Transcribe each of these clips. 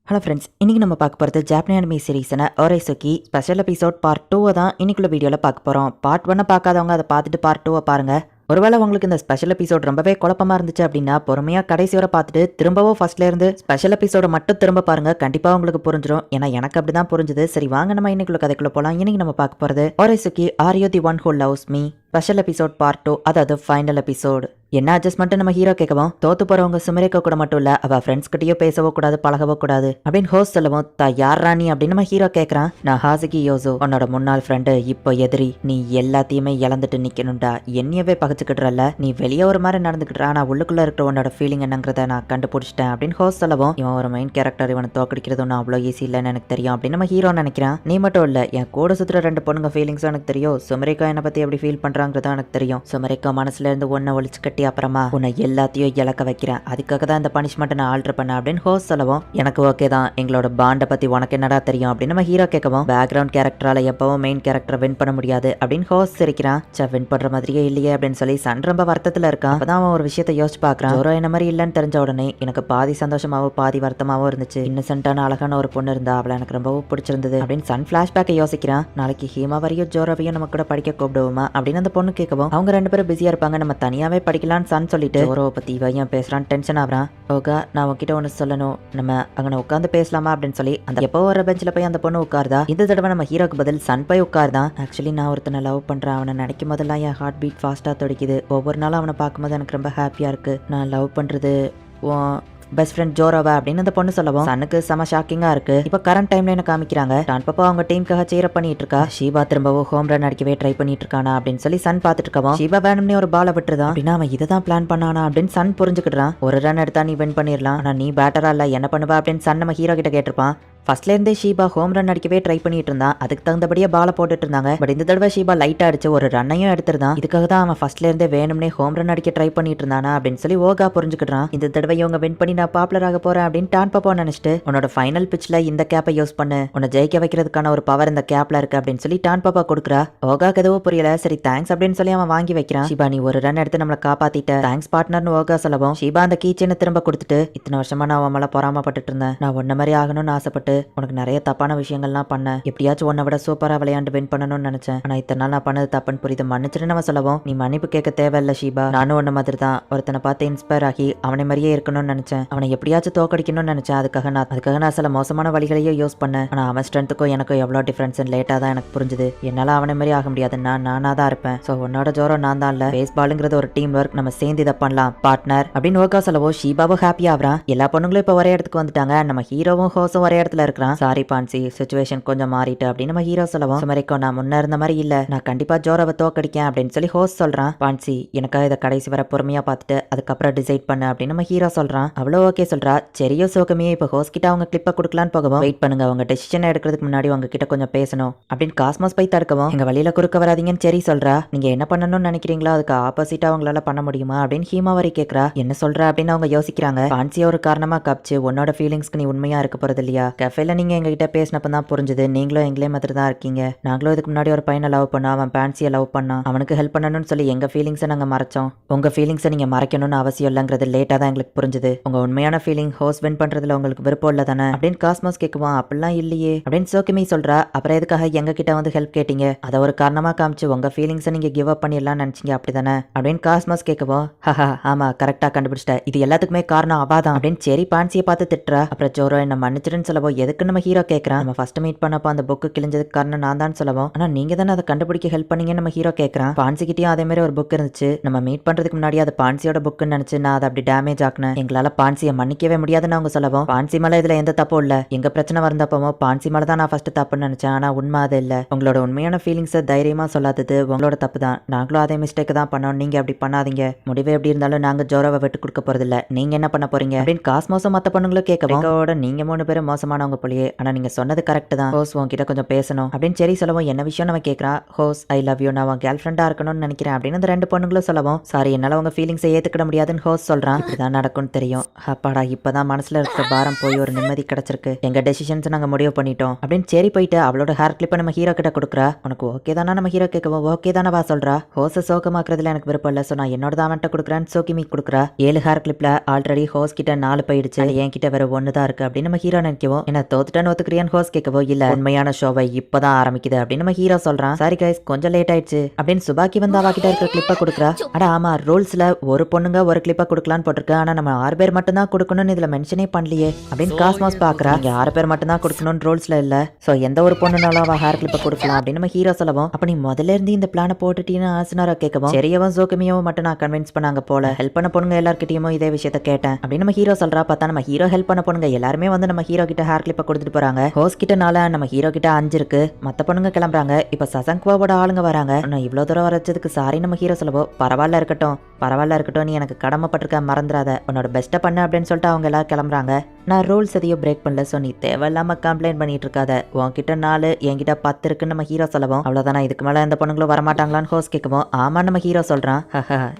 Hello friends, இன்னைக்கு நம்ம பார்க்க போகிறது ஜாப்பனீஸ் அனிமே சீரீஸான ஓரைசுகி ஸ்பெஷல் எபிசோட் பார்ட் 2 தான் இன்னைக்குள்ள வீடியோவில் பார்க்க போகிறோம். பார்ட் 1 பார்க்காதவங்க அதை பார்த்துட்டு பார்ட் 2 பாருங்க. ஒருவேளை உங்களுக்கு இந்த ஸ்பெஷல் எபிசோட் ரொம்பவே குழப்பமா இருந்துச்சு அப்படின்னா பொறுமையாக கடைசி வரை பார்த்துட்டு திரும்பவும் ஃபர்ஸ்ட்ல இருந்து ஸ்பெஷல் எபிசோட மட்டும் திரும்ப பாருங்க. கண்டிப்பாக உங்களுக்கு புரிஞ்சிடும். ஏன்னா எனக்கு அப்படி தான் புரிஞ்சுது. சரி வாங்க நம்ம இன்னைக்குள்ள கதைக்குள்ள போகலாம். இன்னைக்கு நம்ம பார்க்க போகிறது Oresuki are you the one who loves me special episode part 2, அதாவது ஃபைனல் எபிசோட். என்ன அட்ஜஸ்ட்மெண்ட் நம்ம ஹீரோ கேட்கவும், தோத்து போறவங்க சுமரேக்க கூட மட்டும் இல்ல அவ ஃப்ரெண்ட்ஸ் கிட்டயோ பேசவோ கூடாது, பழகவோ கூடாது அப்படின்னு ஹோஸ்ட் சொல்லவும், யார் ராணி அப்படின்னு நம்ம ஹீரோ கேட்கறான். நான் ஹாசுகி யோசோ, உன்னோட முன்னாள் ஃப்ரெண்டு, இப்போ எதிரி. நீ எல்லாத்தையுமே இழந்துட்டு நிக்கணும்டா. என்னையவே பகச்சுக்கிட்டுறல, நீ வெளியே ஒரு மாதிரி நடந்துக்கிட்டுறா, நான் உள்ளுக்குள்ள இருக்கிற உன்னோட ஃபீலிங் என்னங்கிறத நான் கண்டுபிடிச்சிட்டேன் அப்படின்னு ஹோஸ்ட் சொல்லவும், இவன் ஒரு மெயின் கேரக்டர், இவனை தோக்கடிக்கிறது ஒன்றும் அவ்வளோ ஈஸி இல்லைன்னு எனக்கு தெரியும் அப்படின்னு நம்ம ஹீரோ நினைக்கிறான். நீ மட்டும் இல்ல, என் கூட சுத்துற ரெண்டு பொண்ணுங்க ஃபீலிங்ஸும் எனக்கு தெரியும். சுமரேக்கா என்னை பத்தி எப்படி ஃபீல் பண்றாங்கிறதும் எனக்கு தெரியும். சுமரேக்கா மனசுல இருந்து ஒன்ன ஒழிச்சு கட்டி அப்புறமா உன்னை எல்லாத்தையும் இழக்க வைக்கிறேன். அதுக்காக தான் இந்த பனிஷ்மெண்ட் நான் ஆல்டர் பண்ண அப்படின்னு ஹோஸ்ட் சொல்லவும், எனக்கு ஓகே தான், எங்களோட பாண்டை பத்தி உனக்கு என்னடா தெரியும் அப்படின்னு நம்ம ஹீரோ கேட்கவும், பேக்ரவுண்ட் கேரக்டரால எப்பவும் மெயின் கேரக்டரை வின் பண்ண முடியாது அப்படின்னு ஹோஸ்ட் சிரிக்கிறான். வின் பண்ற மாதிரியே இல்லையே அப்படின்னு சொல்லி சன் ரொம்ப வருத்தத்துல இருக்கான். அப்பதான் அவன் ஒரு விஷயத்தை யோசிச்சு பாக்குறான். ஜோரோ என்ன மாதிரி இல்லைன்னு தெரிஞ்ச உடனே எனக்கு பாதி சந்தோஷமாவும் பாதி வருத்தமாவும் இருந்துச்சு. இன்னசென்ட்டான அழகான ஒரு பொண்ணு இருந்தா, அவளை எனக்கு ரொம்பவும் பிடிச்சிருந்தது அப்படின்னு சன் பிளாஷ்பேக்கை யோசிக்கிறான். நாளைக்கு ஹீமாவரியும் ஜோரோவையும் நம்ம கூட படிக்க கூப்பிடுவோமா அப்படின்னு அந்த பொண்ணு கேட்கவும், அவங்க ரெண்டு பேரும் பிஸியா இருப்பாங்க, நம்ம தனியாவே படிக்கலாம்னு சன் சொல்லிட்டு ஜோரோவை பத்தி இவன் பேசுறான். டென்ஷன் ஆகுறான். ஓகா, நான் உன்கிட்ட ஒன்று சொல்லணும், நம்ம அங்கே உட்காந்து பேசலாமா அப்படின்னு சொல்லி அந்த எப்போ ஒரு பெஞ்சில் போய் அந்த பொண்ணு உட்காருதா. இந்த தடவை நம்ம ஹீரோக்கு பதில் சன் போய் உட்காருதான். ஆக்சுவலி நான் ஒருத்தனை லவ் பண்றேன். அவனை நினைக்கும் போதெல்லாம் என் ஹார்ட் பீட் ஃபாஸ்டா துடிக்குது. ஒவ்வொரு நாளும் அவனை பார்க்கும்போது எனக்கு ரொம்ப ஹாப்பியா இருக்கு. நான் லவ் பண்றது பெஸ்ட் ஃப்ரெண்ட் ஜோரோவா அப்படின்னு அந்த பொண்ணு சொல்லவும், சனுக்கு செம ஷாக்கிங்கா இருக்கு. இப்போ கரண்ட் டைம்ல என்ன காமிக்கிறாங்க, டான் பாப்பா அவங்க டீமுக்காக சேர பண்ணிட்டு இருக்கா. ஷீபா திரும்பவும் ஹோம் ரன் அடிக்கவே ட்ரை பண்ணிட்டு இருக்கானா அப்படின்னு சொல்லி சன் பாத்துட்டு இருக்கவும், ஷீபா வேணும்னே ஒரு பாலை விட்டுருதான் அப்படின்னா அவன் இதை தான் பிளான் பண்ணானா அப்படின்னு சன் புரிஞ்சுக்கிட்டான். ஒரு ரன் எடுத்தா நீ வின் பண்ணிடலாம், ஆனா நீ பேட்டரா இல்ல, என்ன பண்ணுவா அப்படின்னு சன் நம்ம ஹீரோ கிட்ட கேட்டிருப்பான். ஃபர்ஸ்ட்ல இருந்தே ஷீபா ஹோம் ரன் அடிக்கவே ட்ரை பண்ணிட்டு இருந்தான். அதுக்கு தகுந்தபடியே பால போட்டுட்டு இருந்தாங்க. பட் இந்த தடவை ஷீபா லைட்டா அடிச்சு ஒரு ரன்னையும் எடுத்துருந்தான். இதுக்காக தான் அவன் ஃபர்ஸ்ட்ல இருந்தே வேணும்னே ஹோம் ரன் அடிக்க ட்ரை பண்ணிட்டு இருந்தானா அப்படின்னு சொல்லி ஓகா புரிஞ்சுக்கிட்டான். இந்த தடவை இவங்க வின் பண்ணி நான் பாப்புலர் ஆக போறேன் அப்படின்னு டான் பாப்பா நினைச்சிட்டு, உன்னோட ஃபைனல் பிட்ச்ல இந்த கேப்பை யூஸ் பண்ணு, உன்னை ஜெயிக்க வைக்கிறதுக்கான ஒரு பவர் இந்த கேப்ல இருக்கு அப்படின்னு சொல்லி டான் பாப்பா கொடுக்குறா. ஓகாக்கு எதுவும் புரியல. சரி தேங்க்ஸ் அப்படின்னு சொல்லி அவன் வாங்கி வைக்கிறான். ஷீபா நீ ஒரு ரன் எடுத்து நம்மளை காப்பாத்திட்ட, தேங்க்ஸ் பார்ட்னர்னு ஓகா சொல்லவும், ஷீபா அந்த கீச்சனை திரும்ப கொடுத்துட்டு, இத்தனை வருஷமா நான் அவன் மேல பொறாமப்பட்டு இருந்தேன். நான் ஒன்ன மாதிரி ஆகணும்னு ஆசைப்பட்டு உனக்கு நிறைய தப்பான விஷயங்கள்லாம் பண்ண, எப்படியாச்சும் உன்னை விட சூப்பரா விளையாண்டு வின் பண்ணணும்னு நினைச்சேன். ஆனா இத்தனை நாள் நான் பண்ணது தப்புன்னு புரியுது, மன்னிச்சுட்டு நம்ம சொல்லவும், நீ மன்னிப்பு கேட்க தேவையில்ல ஷீபா, நானும் ஒன்ன மாதிரி தான் ஒருத்தனை பார்த்து இன்ஸ்பயர் ஆகி அவனை மாதிரியே இருக்கணும்னு நினைச்சேன். அவனை எப்படியாச்சும் தோக்கடிக்கணும்னு நினைச்சேன். அதுக்காக நான் சில மோசமான வழிகளையும் யூஸ் பண்ணேன். ஆனா அவன் ஸ்ட்ரென்த்துக்கும் எனக்கும் எவ்வளோ டிஃபரன்ஸ் லேட்டா தான் எனக்கு புரிஞ்சுது. என்னால அவனை மாதிரி ஆக முடியாது, நானா தான் இருப்பேன். ஸோ உன்னோட ஜோரோ நான் தான் இல்ல, பேஸ்பாலுங்கிறது ஒரு டீம் ஒர்க், நம்ம சேர்ந்து இதை பண்ணலாம் பார்ட்னர் அப்படின்னு ஓகா சொல்லவோ, ஷீபாவும் ஹாப்பி ஆகுறான். எல்லா பொண்ணுங்களும் இப்போ ஒரே இடத்துக்கு வந்துட்டாங்க. நம்ம ஹீரோவும் ஹோஸும் ஒரே இடத்துல இருக்கிறான். சாரி பான்சி, சிச்சுவேஷன் கொஞ்சம் மாறிட்டு அப்படின்னு நம்ம ஹீரோ சொல்லவும், சுமரிக்கும் நான் முன்ன இருந்த மாதிரி இல்ல, நான் கண்டிப்பா ஜோரோவை தோக்கடிக்கேன் அப்படின்னு சொல்லி ஹோஸ்ட் சொல்றான். பான்சி எனக்காக இதை கடைசி வர பொறுமையா பார்த்துட்டு அதுக்கப்புறம் டிசைட் பண்ணு அப்படின்னு நம்ம ஹீரோ சொல்றான். அவ்வளோ ஓகே சொல்றா. சரியோ சோகமியே இப்போ ஹோஸ்ட் கிட்ட அவங்க கிளிப்பை கொடுக்கலான்னு போகவும், வெயிட் பண்ணுங்க, அவங்க டெசிஷன் எடுக்கிறதுக்கு முன்னாடி உங்க கிட்ட கொஞ்சம் பேசணும் அப்படின்னு காஸ்மாஸ் போய் தடுக்கவும், எங்க வழியில குறுக்க வராதீங்கன்னு சரி சொல்றா. நீங்க என்ன பண்ணணும்னு நினைக்கிறீங்களோ அதுக்கு ஆப்போசிட்டா அவங்களால பண்ண முடியுமா அப்படின்னு ஹீமாவரி கேட்கறா. என்ன சொல்ற அப்படின்னு அவங்க யோசிக்கிறாங்க. பான்சியா ஒரு காரணமா காப்பிச்சு உன்னோட ஃபீலிங்ஸ்க்கு நீ உண்மையா இருக்க போறது இல்லையா, கஃபேல நீங்க எங்ககிட்ட பேசினப்பதான் புரிஞ்சுது நீங்களும் எங்களே மாதிரி தான் இருக்கீங்க. நாங்களும் இதுக்கு முன்னாடி ஒரு பையனை லவ் பண்ணோம், அவன் பான்சியை லவ் பண்ணான், அவனுக்கு ஹெல்ப் பண்ணணும்னு சொல்லி எங்க ஃபீலிங்ஸை நாங்க மறைச்சோம். உங்க ஃபீலிங்ஸை நீங்க மறைக்கணும்னு அவசியம் இல்லைங்கிறது லேட்டா தான் எங்களுக்கு புரிஞ்சுது. உங்க உண்மையான ஃபீலிங் ஹோஸ்ட் வின் பண்றதுல உங்களுக்கு விருப்பம் இல்ல தானே அப்படின்னு காஸ்மாஸ் கேட்குவான். அப்படிலாம் இல்லையே அப்படின்னு சோகமி சொல்றா. அப்புறம் எதுக்காக எங்க கிட்ட வந்து ஹெல்ப் கேட்டீங்க, அதை ஒரு காரணமா காமிச்சு உங்க ஃபீலிங்ஸை நீங்க கிவ் அப் பண்ணிடலாம் நினைச்சீங்க அப்படிதானே அப்படின்னு காஸ்மாஸ் கேட்குவோம். ஹஹா ஆமா கரெக்டா கண்டுபிடிச்சிட்ட, இது எல்லாத்துக்குமே காரணம் அவாதான் அப்படின்னு சரி பான்சியை பார்த்து திட்டுறா. அப்புறம் ஜோரோ என்ன மன்னிச்சிருன்னு சொல்லவோ, எதுக்கு நம்ம ஹீரோ கேட்கறான். நம்ம ஃபர்ஸ்ட் மீட் பண்ணப்போ அந்த புக்கு கிழிஞ்சதுக்கு காரணம் நான் தான் சொல்லவும், ஆனா நீங்க தானே அதை கண்டுபிடிக்க ஹெல்ப் பண்ணீங்கன்னு நம்ம ஹீரோ கேட்கறான். பான்சிக்கிட்டயும் அதே மாதிரி ஒரு புக் இருந்துச்சு, நம்ம மீட் பண்றதுக்கு முன்னாடி அது பான்சியோட புக்குன்னு நினைச்சு நான் அதை அப்படி டேமேஜ் ஆக்குனேன். எங்களால பான்சியை மன்னிக்கவே முடியாதுன்னு அவங்க சொல்லவும், பான்சி மேல இதுல எந்த தப்பும் இல்ல, எங்க பிரச்சனை வந்தப்போ பான்சி மேல தான் நான் ஃபர்ஸ்ட் தப்புன்னு நினைச்சேன். ஆனா உண்மை அது இல்ல, உங்களோட உண்மையான ஃபீலிங்ஸை தைரியமா சொல்லாதது உங்களோட தப்பு தான். நாங்களும் அதே மிஸ்டேக் தான் பண்ணோம், நீங்க அப்படி பண்ணாதீங்க. முடிவே எப்படி இருந்தாலும் நாங்க ஜோரோவை விட்டு கொடுக்க போறது இல்ல, நீங்க என்ன பண்ண போறீங்க அப்படின்னு காஸ்மோஸும் மத்த பொண்ணுங்களும் கேட்கவும், நீங்க 3 பேரும் மோசமானவங்க நல்லவங்க போலயே. ஆனா நீங்க சொன்னது கரெக்ட் தான் ஹோஸ், உன்கிட்ட கொஞ்சம் பேசணும் அப்படின்னு செரி சொல்லவும் என்ன விஷயம் நம்ம கேட்கறா. ஹோஸ் ஐ லவ் யூ, நான் உன் கேர்ள் ஃப்ரெண்டா இருக்கணும்னு நினைக்கிறேன் அப்படின்னு அந்த 2 பொண்ணுங்களும் சொல்லவும் சாரி என்னால உங்க ஃபீலிங்ஸை ஏத்துக்கிட முடியாதுன்னு ஹோஸ் சொல்றான். இப்படிதான் நடக்கும்னு தெரியும். அப்பாடா இப்பதான் மனசுல இருக்கிற பாரம் போய் ஒரு நிம்மதி கிடைச்சிருக்கு. எங்க டெசிஷன்ஸ் நாங்க முடிவு பண்ணிட்டோம் அப்படின்னு செரி போயிட்டு அவளோட ஹேர் கிளிப்பை நம்ம ஹீரோ கிட்ட கொடுக்குறா. உனக்கு ஓகே தானா நம்ம ஹீரோ கேட்கவும் ஓகே தானே வா சொல்றா. ஹோஸை சோகமாக்குறதுல எனக்கு விருப்பம் இல்லை, ஸோ நான் என்னோட தான் அவன்கிட்ட கொடுக்குறேன்னு சோக்கிமி கொடுக்குறா. 7 ஹேர் கிளிப்ல ஆல்ரெடி ஹோஸ் கிட்ட 4 போயிடுச்சு, என் கிட்ட வேற 1 தான் இருக்கு அப்படின்னு நம்ம ஹீரோ நினைக்கவும் என்ன தோத்துட்டேன்னு ஒத்துக்கிறியான்னு ஹோஸ் கேட்கவோ இல்ல உண்மையான ஷோவை இப்பதான் ஆரம்பிக்குது அப்படின்னு நம்ம ஹீரோ சொல்றான். சாரி கைஸ் கொஞ்சம் லேட் ஆயிடுச்சு அப்படின்னு சுபாக்கி வந்து அவ கிட்ட இருக்கிற கிளிப்பை கொடுக்குறா. அட ஆமா ரூல்ஸ்ல ஒரு பொண்ணுங்க ஒரு கிளிப்பை கொடுக்கலான்னு போட்டிருக்கு, ஆனா நம்ம 6 பேர் மட்டும் தான் கொடுக்கணும்னு இதுல மென்ஷனே பண்ணலையே அப்படின்னு காஸ்மாஸ் பாக்குறா. இங்க 6 பேர் மட்டும் தான் கொடுக்கணும்னு ரூல்ஸ்ல இல்ல, சோ எந்த ஒரு பொண்ணுனாலும் அவ ஹேர் கிளிப்பை கொடுக்கலாம் அப்படின்னு நம்ம ஹீரோ சொல்லவும் அப்ப நீ முதல்ல இருந்து இந்த பிளான போட்டுட்டீன்னு ஆசனாரா கேட்கவும் சரியவும் சோகமியவும் மட்டும் நான் கன்வின்ஸ் பண்ணாங்க போல, ஹெல்ப் பண்ண பொண்ணுங்க எல்லார்கிட்டயும் இதே விஷயத்த கேட்டேன் அப்படின்னு நம்ம ஹீரோ சொல்றா. பார்த்தா நம்ம ஹீரோ ஹெல்ப் பண்ண பொண்ணுங்க எல்லாருமே வந்து நம்ம ஹீரோ கிட்ட ஹேர் கிளிப்பை கொடுத்துட்டு போறாங்க. ஹோஸ் கிட்ட 4, நம்ம ஹீரோ கிட்ட 5 இருக்கு. மத்த பொண்ணுங்க கிளம்புறாங்க. இப்ப சசங்க்வாவோட ஆளுங்க வராங்க. நான் இவ்வளவு தூரம் வரச்சதுக்கு சாரி நம்ம ஹீரோ சொல்லவோ பரவாயில்ல இருக்கட்டும் நீ எனக்கு கடமைப்பட்டிருக்க மறந்துடாத, உன்னோட பெஸ்ட்டை பண்ண அப்படின்னு சொல்லிட்டு அவங்க எல்லாரும் கிளம்புறாங்க. நான் ரூல்ஸ் எதையும் பிரேக் பண்ணல, ஸோ நீ தேவையில்லாம கம்ப்ளைண்ட் பண்ணிட்டு இருக்காத, உன்கிட்ட 4 என்கிட்ட 10 இருக்குன்னு நம்ம ஹீரோ சொல்லவும் அவ்வளவுதானா இதுக்கு மேல இந்த பொண்ணுங்களும் வரமாட்டாங்களான்னு ஹோஸ் கேட்கவும் ஆமா நம்ம ஹீரோ சொல்றான்.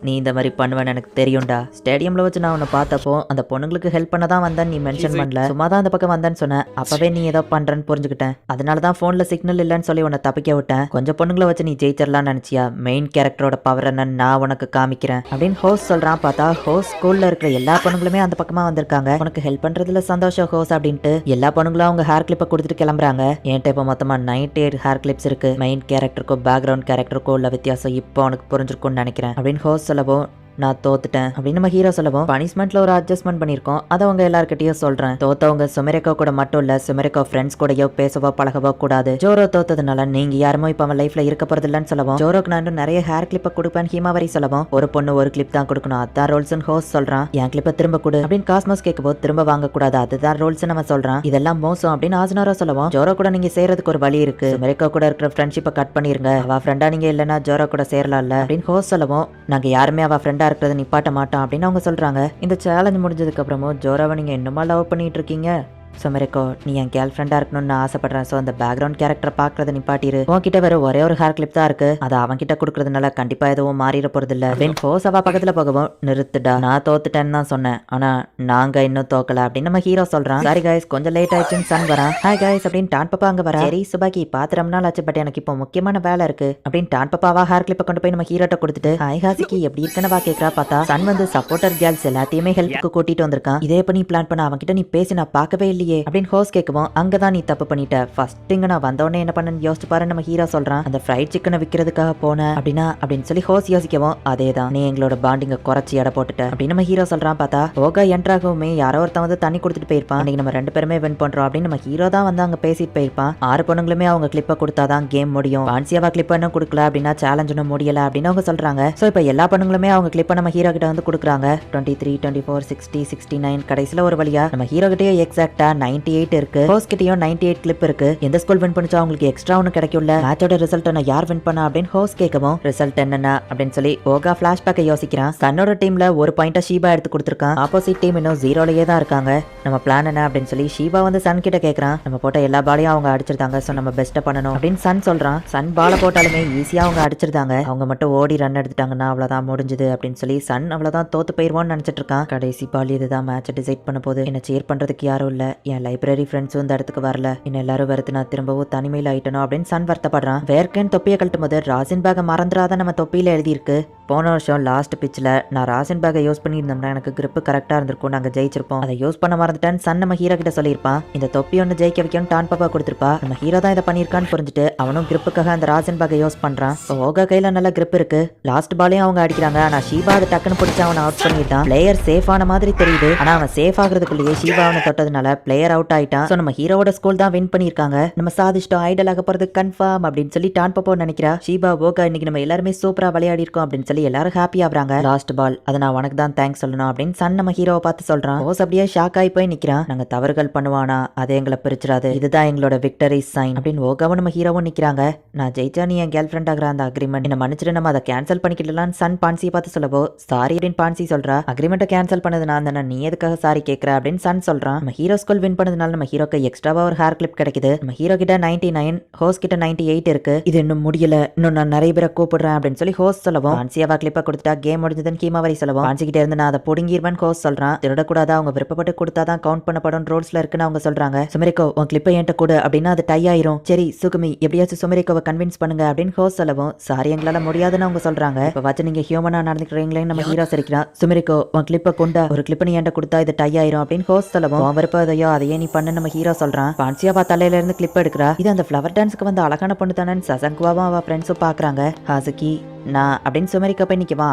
நீ இந்த மாதிரி பண்ணுவேன்னு எனக்கு தெரியும்டா, ஸ்டேடியம்ல வச்சு நான் உன்னை பார்த்தப்போ அந்த பொண்ணுங்களுக்கு ஹெல்ப் பண்ண தான் வந்தேன், நீ மென்ஷன் பண்ணல, சும்மா தான் அந்த பக்கம் வந்தேன்னு சொன்னேன், அப்பவே நீ ஏதோ பண்றேன்னு புரிஞ்சுக்கிட்டேன், அதனாலதான் போன்ல சிக்னல் இல்லைன்னு சொல்லி உன்னை தப்பிக்க விட்டேன், கொஞ்சம் பொண்ணுங்களை வச்சு நீ ஜெயிச்சிடலாம்னு நினைச்சியா, மெயின் கேரக்டரோட பவர் என்னன்னு நான் உனக்கு காமிக்கிறேன் அப்படின்னு ஹோஸ் சொல்றான். பார்த்தா ஹோஸ் ஸ்கூல்ல இருக்கிற எல்லா பொண்ணுங்களுமே அந்த பக்கமா வந்திருக்காங்க. உனக்கு ஹெல்ப் பண்றதுல சந்தோஷம் ஹோஸ் அப்படின்ட்டு எல்லா பொண்ணுங்களும் அவங்க ஹேர் கிளிப்பை கொடுத்துட்டு கிளம்புறாங்க. என்கிட்ட இப்போ மொத்தமா 98 ஹேர் கிளிப்ஸ் இருக்கு. மெயின் கேரக்டருக்கும் பேக்ரவுண்ட் கேரக்டருக்கும் உள்ள வித்தியாசம் இப்போ உனக்கு புரிஞ்சிருக்கும்னு நினைக்கிறேன் அப்படின்னு ஹோஸ் சொல்லவும் நான் தோத்துட்டேன் அப்படின்னு நம்ம ஹீரோ சொல்லவும் பனிஷ்மெண்ட்ல ஒரு அட்ஜஸ்ட்மெண்ட் பண்ணிருக்கோம், அதை அவங்க எல்லார்கிட்டயும் சொல்றேன். தோத்தவங்க சுமெரிக்கோ கூட மட்டும் இல்ல, சுமெரிக்கோ ஃப்ரெண்ட்ஸ் கூடயோ பேசவோ பழகவோ கூடாது. ஜோரோ தோத்ததுனால நீங்க யாருமோ இப்ப அவன் லைஃப்ல இருக்க போறது இல்லன்னு சொல்லவும் ஜோரோக்கு நான் இன்னும் நிறைய ஹேர் கிளிப்பை கொடுப்பேன் ஹீமாவரி சொல்லவும் ஒரு பொண்ணு ஒரு கிளிப் தான் கொடுக்கணும், அதான் ரூல்ஸ் ஹோஸ் சொல்றான். என் கிளிப்பை திரும்ப கொடு அப்படின்னு காஸ்மோஸ் கேட்கவோ திரும்ப வாங்க கூடாது, அதுதான் ரூல்ஸ் நம்ம சொல்றான். இதெல்லாம் மோசம் அப்படின்னு ஆஜனாரோ சொல்லவும் ஜோரோ கூட நீங்க சேரதுக்கு ஒரு வழி இருக்கு, சுமெரிக்கோ கூட இருக்கிற ஃப்ரெண்ட்ஷிப்பை கட் பண்ணிருங்க, அவ ஃப்ரெண்டா நீங்க இல்லன்னா ஜோரோ கூட சேரலாம்ல அப்படின்னு ஹோஸ் சொல்லவும் நாங்க யாருமே அவ ஃப்ரெண்டா இருக்கிறத நிப்பாட்ட மாட்டோம் அப்படின்னு அவங்க சொல்றாங்க. இந்த சேலஞ்ச் முடிஞ்சதுக்கு அப்புறமும் ஜோராவை நீங்க இன்னுமா லவ் பண்ணிட்டு இருக்கீங்க, சுமெரிக்கோ நீ என் கேர்ள் ஃப்ரெண்டா இருக்கணும்னு நான் ஆசைப்படுறேன், ஸோ அந்த பேக்ரவுண்ட் கேரக்டரை பாக்குறத நிப்பாட்டிரு, உன்கிட்ட வேற ஒரே ஒரு ஹேர் கிளிப் தான் இருக்கு, அதை அவன் கிட்ட கொடுக்கறதுனால கண்டிப்பா எதுவும் மாறிட போறது இல்ல அப்படின்னு ஹோஸ் அவ பக்கத்துல போகவும் நிறுத்துடா, நான் தோத்துட்டேன்னு தான் சொன்னேன், ஆனா நாங்க இன்னும் தோக்கல அப்படின்னு நம்ம ஹீரோ சொல்றான். சாரி கைஸ் கொஞ்சம் லேட் ஆயிடுச்சுன்னு சன் வரான். ஹாய் கைஸ் அப்படின்னு டான் பாப்பா அங்க வரா. சரி சுபாக்கி பார்த்து ரொம்ப நாள் ஆச்சு, பட் எனக்கு இப்போ முக்கியமான வேலை இருக்கு அப்படின்னு டான் பாப்பாவா ஹேர் கிளிப்பை கொண்டு போய் நம்ம ஹீரோட்ட கொடுத்துட்டு ஹாய் ஹாசிக்கு எப்படி இருக்குன்னு வா கேட்கறா. பார்த்தா சன் வந்து சப்போர்ட்டர் கேர்ள்ஸ் எல்லாத்தையுமே ஹெல்ப்புக்கு கூட்டிட்டு வந்திருக்கான், இதே பண்ணி பிளான் பண்ண அவன் கிட்ட நீ பேசி நான் பார்க்கவே இல்லையே அப்படின்னு ஹோஸ் கேட்கவும் அங்கதான் நீ தப்பு பண்ணிட்ட, ஃபர்ஸ்ட் இங்க நான் வந்தோடனே என்ன பண்ணு யோசிச்சு பாரு நம்ம ஹீரோ சொல்றான். அந்த ஃப்ரைட் சிக்கனை விற்கிறதுக்காக போன அப்படின்னா அப்படின்னு சொல்லி ஹோஸ் யோசிக்கவும் அதேதான் நீ எங்களோட பாண்டிங்க குறைச்சி எடை போட்டுட்ட அப்படின்னு நம்ம ஹீரோ சொல்றான். பார்த்தா ஓகா என்ட்ராகவுமே யாரோ ஒருத்தன் வந்து தண்ணி கொடுத்துட்டு போயிருப்பான், இன்னைக்கு நம்ம 2 பேருமே வின் பண்றோம் அப்படின்னு நம்ம ஹீரோ தான் வந்து அங்க பேசிட்டு போயிருப்பான். 6 பொண்ணுங்களுமே அவங்க கிளிப்பை கொடுத்தாதான் கேம் முடியும், பான்சியாவா கிளிப் இன்னும் கொடுக்கல அப்படின்னா சேலஞ்ச் ஒன்னும் முடியல அப்படின்னு அவங்க சொல்றாங்க. சோ இப்போ எல்லா பொண்ணுங்களுமே அவங்க கிளிப்பை நம்ம ஹீரோ கிட்ட வந்து கொடுக்குறாங்க. 23, 24, 60, 69 கடைசியில ஒரு வழியா நம்ம ஹீரோ கிட்டே எக்ஸாக்டா 98 இருக்கு, ஹோஸ் கிட்டயும் 98 கிளிப் இருக்கு. எந்த ஸ்கூல் வின் பண்ணிச்சோ அவங்களுக்கு எக்ஸ்ட்ரா ஒன்னு கிடைக்கும்ல, மேட்சோட ரிசல்ட் என்ன யார் வின் பண்ணா அப்படின்னு ஹோஸ் கேட்கவும் ரிசல்ட் என்னன்னா அப்படின்னு சொல்லி ஓகா பிளாஷ்பேக்கை யோசிக்கிறான். சன்னோட டீம்ல ஒரு பாயிண்ட ஷீபா எடுத்து கொடுத்துருக்கான், ஆப்போசிட் டீம் இன்னும் 0லயே தான் இருக்காங்க, நம்ம பிளான் என்ன அப்படின்னு சொல்லி ஷீபா வந்து சன் கிட்ட கேட்கறான். நம்ம போட்ட எல்லா பாலையும் அவங்க அடிச்சிருந்தாங்க, சோ நம்ம பெஸ்ட்டை பண்ணணும் அப்படின்னு சன் சொல்றான். சன் பால போட்டாலுமே ஈஸியா அவங்க அடிச்சிருந்தாங்க, அவங்க மட்டும் ஓடி ரன் எடுத்துட்டாங்கன்னா அவ்வளவுதான் முடிஞ்சது அப்படின்னு சொல்லி சன் அவ்வளவுதான் தோத்து போயிருவோம்னு நினைச்சிட்டு இருக்கான். கடைசி பால் இதுதான் மேட்சை டிசைட் பண்ண போது, என்ன சேர் பண்றதுக்கு யாரும் இல்ல, என் லைப்ரரி ஃப்ரெண்ட்ஸும் இந்த இடத்துக்கு வரல, இன்னும் எல்லாரும் வருது நான் திரும்பவும் தனிமையில் ஆயிட்டணும் அப்படின்னு சன் வருத்தப்படுறான். வேர்க்கன் தொப்பியை கழட்டும் போது ராசின் பேக்கை மறந்துடாத நம்ம தொப்பியில எழுதியிருக்கு. போன வருஷம் லாஸ்ட் பிச்சில் நான் ராசின் பேக்கை யூஸ் பண்ணியிருந்தோம்னா எனக்கு கிரிப் கரெக்டா இருந்திருக்கும், நாங்க ஜெயிச்சிருப்போம், அதை யூஸ் பண்ண மறந்துட்டேன்னு சன் நம்ம ஹீரோ கிட்ட சொல்லியிருப்பான். இந்த தொப்பி ஒன்று ஜெயிக்க வைக்கணும் டான் பாப்பா கொடுத்துருப்பா, நம்ம ஹீரோ தான் இதை பண்ணியிருக்கான்னு புரிஞ்சுட்டு அவனும் கிரிப்புக்காக அந்த ராசின் பேக்கை யூஸ் பண்றான். ஓகா கையில நல்ல கிரிப் இருக்கு, லாஸ்ட் பாலையும் அவங்க அடிக்கிறாங்க, ஆனா ஷீபா அதை டக்குன்னு பிடிச்சி அவனை அவுட் பண்ணிட்டான். பிளேயர் சேஃப் ஆன மாதிரி தெரியுது, ஆனா அவன் சேஃப் ஆகுறதுக்குள்ளேயே ஷீபா அவனை தொட்டதுனால பிளேயர் அவுட் ஆயிட்டான். சோ நம்ம ஹீரோவோட ஸ்கூல் தான் வின் பண்ணியிருக்காங்க, நம்ம சாதிச்சிட்டோம், ஐடல் ஆக போறது கன்ஃபார்ம் அப்படின்னு சொல்லி டான் பாப்பா நினைக்கிறா. ஷீபா ஓகா இன்னைக்கு நம்ம எல்லாருமே சூப்பரா விளையாடி இருக்கோம் அப்படின்னு சொல்லி சொல்லி எல்லாரும் ஹாப்பி ஆகுறாங்க. லாஸ்ட் பால் அதை நான் உனக்கு தான் தேங்க்ஸ் சொல்லணும் அப்படின்னு சன் நம்ம ஹீரோவை பார்த்து சொல்றான். ஹோஸ் அப்படியே ஷாக் ஆகி போய் நிக்கிறான். நாங்க தவறுகள் பண்ணுவானா அதை எங்களை பிரிச்சிடாது, இதுதான் எங்களோட விக்டரி சைன் அப்படின்னு ஓகாவும் நம்ம ஹீரோவும் நிக்கிறாங்க. நான் ஜெயிச்சா நீ என் கேர்ள் ஃப்ரெண்ட் ஆகிற அந்த அக்ரிமெண்ட் என்ன மன்னிச்சிட்டு நம்ம அதை கேன்சல் பண்ணிக்கிடலாம் சன் பான்சியை பார்த்து சொல்லவோ சாரி அப்படின்னு பான்சி சொல்றா. அக்ரிமெண்ட்டை கேன்சல் பண்ணது நான் தானே, நீ எதுக்காக சாரி கேட்கற அப்படின்னு சன் சொல்றான். நம்ம ஹீரோ ஸ்கூல் வின் பண்ணதுனால நம்ம ஹீரோக்கு எக்ஸ்ட்ராவா ஒரு ஹேர் கிளிப் கிடைக்குது. நம்ம ஹீரோ கிட்ட 99, ஹோஸ் கிட்ட 98 இருக்கு. இது இன்னும் முடியல, இன்னும் நான் நிறைய பேரை கூப்பிடுறேன் அப்படின்னு சொல்லி ஹோஸ் சொல்லவும் பான்சியாவா கிளிப்பை கொடுத்துட்டா கேம் முடிஞ்சதுன்னு ஹீமாவரி சொல்லவும் பான்சி கிட்ட இருந்து நான் அதை புடுங்கிருவேன் ஹோஸ் சொல்றான். திருடக்கூடாதா, அவங்க விருப்பப்பட்டு கொடுத்தாதான் கவுண்ட் பண்ணப்படும் ரூல்ஸ்ல இருக்குன்னு அவங்க சொல்றாங்க. சுமரிக்கோ உன் கிளிப்பை என்கிட்ட கொடு அப்படின்னா அது டை ஆயிரும். சரி சுகுமி எப்படியாச்சும் சுமரிக்கோவை கன்வின்ஸ் பண்ணுங்க அப்படின்னு ஹோஸ் சொல்லவும் சாரி எங்களால முடியாதுன்னு அவங்க சொல்றாங்க. இப்ப வச்சு நீங்க ஹியூமனா நடந்துக்கிறீங்களேன்னு நம்ம ஹீரோ சரிக்கிறான். சுமரிக்கோ உன் கிளிப்பை கொண்டா, ஒரு கிளிப்பை நீ என்கிட்ட கொடுத்தா இது டை ஆயிரும் அப்படின்னு ஹோஸ் சொல்லவும் அவன் விருப்பதையோ அதையே நீ பண்ணு நம்ம ஹீரோ சொல்றான். பான்சியாவா தலையில இருந்து கிளிப் எடுக்கிறா. இது அந்த ஃபிளவர் டான்ஸ்க்கு வந்து அழகான பொண்ணு தானே சசங்குவாவும் அவ ஃப்ரெண்ட்ஸும் பாக்குறாங்க. ஹாசுகி நான் அப்படின்னு சுமரிக்க போய் நிற்கவான்.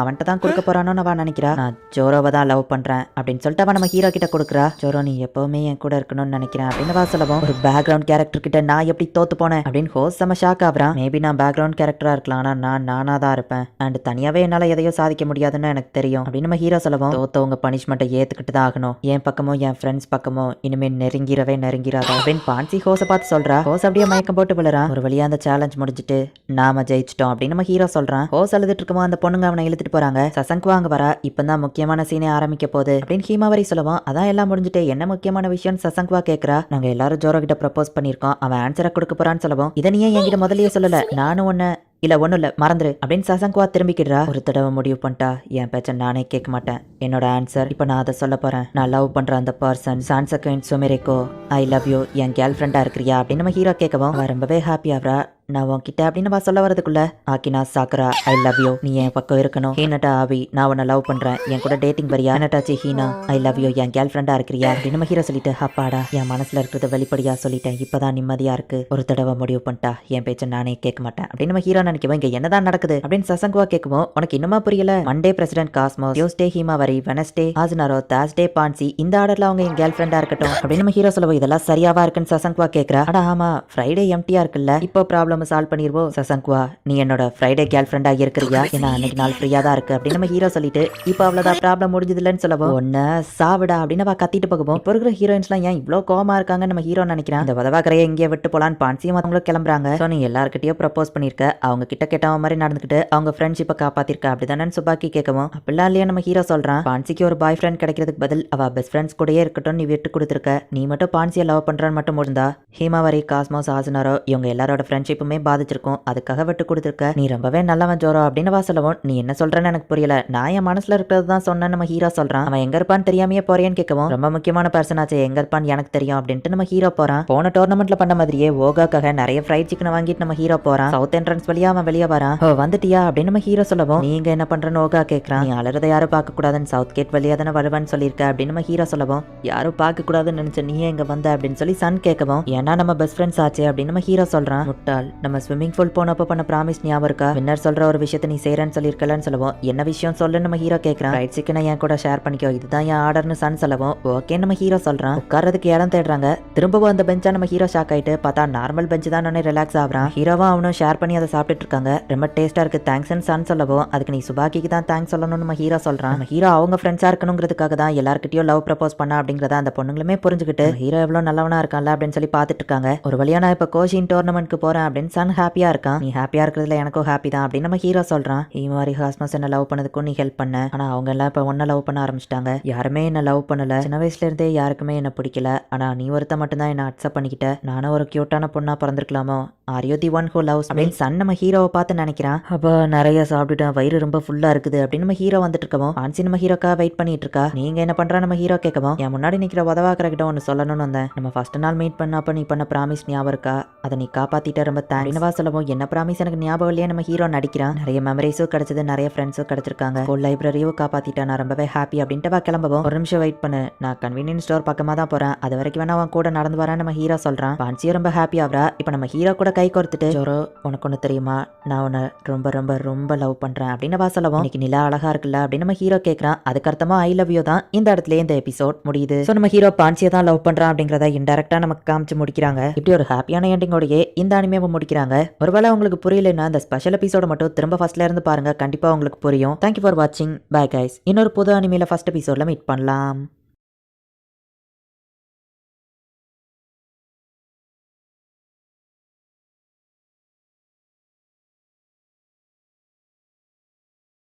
அவன்கிட்ட தான் கொடுக்க போறானோன்னு அவன் நினைக்கிறா. நான் ஜோரோவை தான் லவ் பண்றேன் அப்படின்னு சொல்லிட்டு அவன் நம்ம ஹீரோ கிட்ட கொடுக்குறா. ஜோரோ நீ எப்பவுமே என் கூட இருக்கணும்னு நினைக்கிறேன் அப்படின்னு வா சொல்லவும் ஒரு பேக்ரவுண்ட் கேரக்டர் கிட்ட நான் எப்படி தோத்து போனேன் அப்படின்னு ஹோஸ் செம்ம ஷாக் ஆகுறான். மேபி நான் பேக்ரவுண்ட் கேரக்டரா இருக்கலாம், ஆனா நான் நானா தான் இருப்பேன் அண்ட் தனியாவே என்னால எதையோ சாதிக்க முடியாதுன்னு எனக்கு தெரியும் அப்படின்னு நம்ம ஹீரோ சொல்லவும் தோத்தவங்க பனிஷ்மெண்ட்டை ஏத்துக்கிட்டு தான் ஆகணும். என் பக்கமோ என் ஃப்ரெண்ட்ஸ் பக்கமோ இனிமே நெருங்கிறாதா அப்படின்னு பான்சி ஹோஸை பார்த்து சொல்றா. ஹோஸ் அப்படியே மயக்கம் போட்டு விழுறான். ஒரு வழியா அந்த சேலஞ்ச் முடிஞ்சிட்டு நாம ஜெயிச்சிட்டோம் அப்படின்னு நம்ம ஹீரோ சொல்றான். ஹோஸ் அழுதுட்டு இருக்குமோ அந்த பொண்ணுங்க அவனை இழுத்துட்டு போறாங்க. சசங்கு வாங்க வரா. இப்பதான் முக்கியமான சீனே ஆரம்பிக்க போகுது அப்படின்னு ஹீமாவரி சொல்லவும் அதான் எல்லாம் முடிஞ்சுட்டு என்ன முக்கியமான விஷயம் சசங்குவா கேக்குறா. நாங்க எல்லாரும் ஜோரோ கிட்ட ப்ரப்போஸ் பண்ணிருக்கோம், அவன் ஆன்சரை கொடுக்க போறான்னு சொல்லவும் இதை நீ என்கிட்ட முதல்லயே சொல்லல, நானும் ஒன்னு இல்ல ஒண்ணும் இல்ல மறந்துரு அப்படின்னு சசங்குவா திரும்பிக்கிடுறா. ஒரு தடவை முடிவு பண்ணிட்டா என் பேச்ச நானே கேட்க மாட்டேன். என்னோட ஆன்சர் இப்ப நான் அதை சொல்ல போறேன். நான் லவ் பண்ற அந்த பர்சன் சான்சகன் சுமிரிக்கோ, ஐ லவ் யூ, என் கேர்ள் ஃப்ரெண்டா இருக்கிறியா அப்படின்னு நம்ம ஹீரோ கேட்கவும் அவ ரொம்பவே ஹாப்பி ஆகுறா. நான் உன்கிட்ட அப்படின்னு நான் சொல்ல வரதுக்குள்ள ஆக்கினா சாக்குரா ஐ லவ் யூ, நீ என் பக்கம் இருக்கணும். ஹீனட்டா ஆவி நான் உன்னை லவ் பண்றேன், என் கூட டேட்டிங் வரியா? நட்டாச்சி ஹீனா ஐ லவ் யூ, என் கேர்ள் ஃப்ரெண்டா இருக்கிறியா அப்படின்னு நம்ம ஹீரோ சொல்லிட்டு அப்பாடா என் மனசுல இருக்கிறத வெளிப்படையா சொல்லிட்டேன், இப்பதான் நிம்மதியா இருக்கு. ஒரு தடவை முடிவு பண்ணிட்டா என் பேச்ச நானே கேட்க மாட்டேன் அப்படின்னு நம்ம ஹீரோ நினைக்கவும் இங்க என்னதான் நடக்குது அப்படின்னு சசங்குவா கேட்கவும் உனக்கு இன்னுமா புரியல? Monday president Cosmos, Tuesday Himawari, Wednesday Asunaro, Thursday Pansy, இந்த ஆர்டர்ல அவங்க என் கேர்ள் ஃப்ரெண்டா இருக்கட்டும் அப்படின்னு நம்ம ஹீரோ சொல்லவும் இதெல்லாம் சரியாவா இருக்குன்னு சசங்குவா கேட்கறா. அட ஆமா ஃப்ரைடே எம்டியா இருக்குல்ல, இப்போ ப்ராப்ளம் சால்வ் பண்ணிடுவோம். சசங்குவா நீ என்னோட ஃப்ரைடே கேர்ள் ஃப்ரெண்டா இருக்கிறியா? ஏன்னா அன்னைக்கு நாள் ஃப்ரீயா தான் இருக்கு அப்படின்னு நம்ம ஹீரோ சொல்லிட்டு இப்போ அவ்வளவுதான் ப்ராப்ளம் முடிஞ்சதுலன்னு சொல்லவும் ஒன்ன சாவிடா அப்படின்னு அவ கத்திட்டு போகவும் இப்போ இருக்கிற ஹீரோயின்ஸ்லாம் ஏன் இவ்வளோ கோவமா இருக்காங்க நம்ம ஹீரோ நினைக்கிறான். இந்த உதவாக்கரையை இங்கே விட்டு போலான்னு பான்சியும் மற்றவங்களும் கிளம்புறாங்க. ஸோ நீ எல்லாருக்கிட்டையும் ப்ரப்போஸ் பண்ணிருக்க, அவங்க கிட்ட கேட்டவன் மாதிரி நடந்துக்கிட்டு அவங்க ஃப்ரெண்ட்ஷிப்பை காப்பாத்திருக்க அப்படிதானே சுபாக்கி கேட்கவும் அப்படிலாம் இல்லையா நம்ம ஹீரோ சொல்றான். பான்சிக்கு ஒரு பாய் ஃப்ரெண்ட் கிடைக்கிறதுக்கு பதில் அவ பெஸ்ட் ஃப்ரெண்ட்ஸ் கூடயே இருக்கட்டும் நீ விட்டு கொடுத்துருக்க, நீ மட்டும் பான்சியை லவ் பண்றான்னு மட்டும் முடிந்தா ஹீமாவரி, காஸ்மோஸ், ஆசுனாரோ இவங்க எல்லாரோட ஃப்ரெண்ட்ஷிப்புமே பாதிச்சிருக்கும், அதுக்காக விட்டு கொடுத்துருக்க, நீ ரொம்பவே நல்லவன் ஜோரோ அப்படின்னு வா சொல்லவும் நீ என்ன சொல்றேன்னு எனக்கு புரியல, நான் என் மனசுல இருக்கிறது தான் சொன்னேன் நம்ம ஹீரோ சொல்றான். அவன் எங்க இருப்பான்னு தெரியாமையே போறேன்னு கேட்கவும் ரொம்ப முக்கியமான பர்சன் ஆச்சு, எங்க இருப்பான்னு எனக்கு தெரியும் அப்படின்ட்டு நம்ம ஹீரோ போறான். போன டோர்னமெண்ட்ல பண்ண மாதிரியே ஓகாக்காக நிறைய ஃப்ரைட் சிக்கன் வாங்கிட்டு நம்ம ஹீரோ போறான். சவுத் என்ட்ரன்ஸ் வழியா அவன் வெளியே வரான். ஓ வந்துட்டியா அப்படின்னு நம்ம ஹீரோ சொல்லவும் நீங்க என்ன பண்றன்னு ஓகா கேட்கறான். நீ அலறதை யாரும் பார்க்க கூடாதுன்னு சவுத் கேட் வழியா தானே வருவான்னு சொல்லியிருக்க அப்படின்னு நம்ம ஹீரோ சொல்லவும் யாரும் பார்க்க கூடாதுன்னு நினைச்ச நீ எங்க வந்த அப்படின்னு சொல்லி சன் கேட்கவும் ஏன்னா நம்ம பெஸ்ட் ஃப்ரெண்ட்ஸ் ஆச்சு அப்படின்னு நம்ம ஹீரோ சொல்றான். முட்டாள், நம்ம ஸ்விம்மிங் பூல் போனப்ப பண்ண ப்ராமிஸ் ஞாபகம் இருக்கா? வின்னர் சொல்ற ஒரு விஷயத்தை நீ செய்யறன்னு சொல்லியிருக்கலன்னு சொல்லவும் என்ன விஷயம் சொல்லு நம்ம ஹீரோ கேட்கறான். ரைட் சிக்கனை என் கூட ஷேர் பண்ணிக்கோ, இதுதான் என் ஆர்டர்னு சன் சொல்லவும் ஓகே நம்ம ஹீரோ சொல்றான். உட்கார்றதுக்கு இடம் தேடுறாங்க. திரும்பவும் அந்த பெஞ்சா நம்ம ஹீரோ ஷாக் ஆயிட்டு பார்த்தா நார்மல் பெஞ்ச் தான் ரிலாக்ஸ் ஆகுறான். ஹீரோவா அவனும் ஷேர் பண்ணி அதை சாப்பிட்டுட்டு இருக்காங்க. ரொம்ப டேஸ்டா இருக்கு தேங்க்ஸ் சன் சொல்லவும் அதுக்கு நீ சுபாக்கிக்கு தான் தேங்க்ஸ் சொல்லணும்னு நம்ம ஹீரோ சொல்றான். நம்ம ஹீரோ அவங்க ஃப்ரெண்ட்ஸா இருக்கணுங்கிறதுக்காக தான் எல்லார்கிட்டயும் லவ் ப்ரப்போஸ் பண்ணா அப்படிங்கறத அந்த பொண்ணுங்களுமே புரிஞ்சுக்கிட்டு ஹீரோ எவ்வளவு நல்லவனா இருக்கான்ல அப்படின்னு சொல்லி பாத்துட்டு இருக்காங்க. ஒரு வழியா நான் இப்ப கோஷின் டோர்னமெண்ட்க்கு போறேன் அப்படின்னு சன் ஹாப்பியா இருக்கான். நீ ஹாப்பியா இருக்கிறதுல எனக்கும் ஹாப்பி தான் அப்படின்னு நம்ம ஹீரோ சொல்றான். ஹீமாரி, காஸ்மோஸ் என்ன லவ் பண்ணதுக்கும் நீ ஹெல்ப் பண்ண, ஆனா அவங்க எல்லாம் இப்ப ஒன்ன லவ் பண்ண ஆரம்பிச்சிட்டாங்க. யாருமே என்ன லவ் பண்ணல, சின்ன வயசுல இருந்தே யாருக்குமே என்ன பிடிக்கல, ஆனா நீ ஒருத்த மட்டும் தான் என்ன அக்செப்ட் பண்ணிக்கிட்ட, நானும் ஒரு கியூட்டான பொண்ணா பிறந்திருக்கலாமோ, are you the one who loves அப்படின்னு சன் நம்ம ஹீரோவை பார்த்து நினைக்கிறான். அப்போ நிறைய சாப்பிட்டுட்டேன், வயிறு ரொம்ப ஃபுல்லா இருக்குது அப்படின்னு நம்ம ஹீரோ வந்துட்டு இருக்கவும் ஆன்சி நம்ம ஹீரோக்கா வெயிட் பண்ணிட்டு இருக்கா. நீங்க என்ன பண்றா நம்ம ஹீரோ கேட்கவும் என் முன்னாடி நிக்கிற உதவாக்கிற கிட்ட ஒன்னு சொல்லணும்னு வந்தேன். நம்ம ஃபர்ஸ்ட் நாள் மீட் பண்ணப்ப நீ பண்ண ப்ராமிஸ் ஞாபகம் இருக்கா? அதை நீ காப்பாத்திட்ட, ரொம்ப தேங்க்ஸ்வா சொல்லவும் என்ன ப்ராமிஸ் எனக்கு ஞாபகம் இல்லையா நம்ம ஹீரோ நடிக்கிறான். நிறைய மெமரிஸும் கிடைச்சது, நிறைய ஃப்ரெண்ட்ஸும் கிடைச்சிருக்காங்க, ஸ்கூல் லைப்ரரியும் காப்பாத்திட்டேன், நான் ரொம்பவே ஹாப்பி அப்படின்ட்டு வா கிளம்பவும் ஒரு நிமிஷம் வெயிட் பண்ணு, நான் கன்வீனியன்ஸ் ஸ்டோர் பக்கமா தான் போறேன், அது வரைக்கும் வேணா அவன் கூட நடந்து வரேன் நம்ம ஹீரோ சொல்றான். பான்சியும் ரொம்ப ஹாப்பி ஆகுறா. இப்ப நம்ம ஹீரோ கூட கை கோர்த்துட்டு ஜோரோ உனக்கு ஒண்ணு தெரியுமா, நான் உன்னை ரொம்ப ரொம்ப ரொம்ப லவ் பண்றேன் அப்படின்னு வா சொல்லவும் இன்னைக்கு நிலா அழகா இருக்குல்ல அப்படின்னு நம்ம ஹீரோ கேட்கறான். அதுக்கு அர்த்தமா ஐ லவ் யூ தான். இந்த இடத்துல இந்த எபிசோட் முடியுது. சோ நம்ம ஹீரோ பான்சியை தான் லவ் பண்றான் அப்படிங்கறத இன்டெரக்டா நமக்கு காமிச்சு முடிக்கிறாங்க. இப்படி ஒரு ஹாப்பியான எண்டிங்கோடயே இந்த அனிமேவை முடிக்கிறாங்க. ஒருவேளை உங்களுக்கு புரியலன்னா அந்த ஸ்பெஷல் எபிசோட மட்டும் திரும்ப ஃபர்ஸ்ட்ல இருந்து பாருங்க, கண்டிப்பா உங்களுக்கு புரியும். தேங்க்யூ ஃபார் வாட்சிங். Bye guys. இன்னொரு புது அனிமேல ஃபர்ஸ்ட் எபிசோட்ல மீட் பண்ணலாம்.